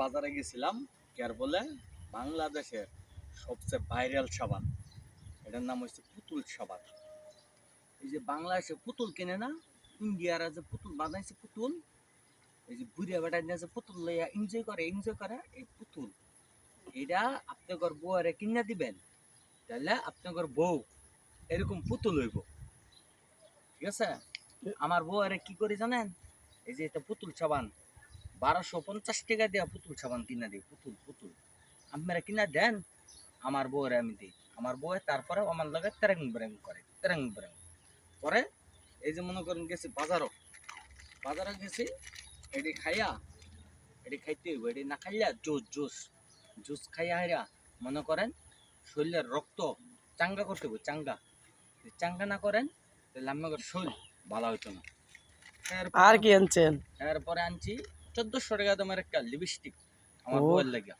বাজারে গেছিলাম কেয়ার বলে বাংলাদেশের সবচেয়ে ভাইরাল সাবান, এটার নাম হচ্ছে পুতুল সাবান। এই যে বাংলাদেশে পুতুল কিনে না, ইন্ডিয়ার যে পুতুল বানাইছে পুতুল, এই যে বুড়িয়া বেটা নিয়ে যে পুতুল লইয়া এনজয় করে এই পুতুল, এটা আপনার বউয়ারে কিনে দিবেন, তাহলে আপনার বউ এরকম পুতুল হইব। ঠিক আছে, আমার বউয়ারে কি করে জানেন? এই যে এটা পুতুল সাবান 1250 টাকা দেওয়া পুতুল সাবান কিনা দিই। পুতুল পুতুল আপনারা কিনা দেন, আমার বউরে আমি দিই। আমার বউ তারপরে আমার লগে তেরেং বেরেং করে, তেরেং বেরেং পরে। এই যে মনে করেন গেছি বাজারে গেছি, এটি খাইয়া, এটি খাইতে হইব, এটি না খাইয়া জুস জুস জুস খাইয়া হাইরা মনে করেন শরীরের রক্ত চাঙ্গা করতে হইব, চাঙ্গা। চাঙ্গা না করেন তাহলে আপনার শরীর ভালো হইতো না। আর কি আনছেন? এরপরে আনছি 1400 টাকা দামের একটা লিপস্টিক আমার বউয়ের লাগে।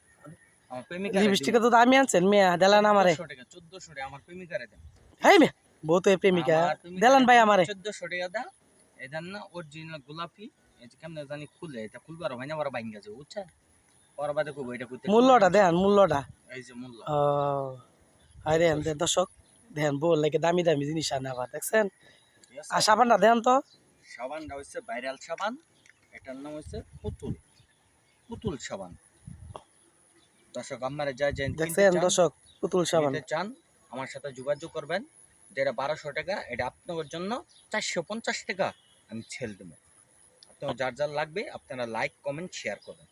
আমার প্রেমিকা লিপস্টিক তো দামি আনছেন মিয়া, দেলান আমারে। 1400 টাকা আমার প্রেমিকারে দেন। হাই মিয়া, বউ তো প্রেমিকা, দেলান ভাই আমারে। 1400 টাকা দা, এদান না অরিজিনাল গোলাপি। এই যে কেমনে জানি খুলে, এটা খুলবার হয় না, বড় ভাঙা যাবে, বুঝছেন? পরবাদে কইবো এটা কইতে। মূল্যটা দেন, মূল্যটা। এই যে মূল্য। ও আরে দেন দর্শক, দেন বউ লাগে দামি দামি জিনিস আনে আবার, দেখছেন? আর সাবানটা দেন তো। সাবানটা হচ্ছে ভাইরাল সাবান, এটার নাম হচ্ছে পুতুল, পুতুল সাবান। দর্শক আপনারা যা দেখছেন দর্শক, পুতুল সাবান চান আমার সাথে যোগাযোগ করবেন। যেটা 1200 টাকা, এটা আপনাদের জন্য 450 টাকা আমি ছেড়ে দেবো। আপনার যার যার লাগবে আপনারা লাইক কমেন্ট শেয়ার করবেন।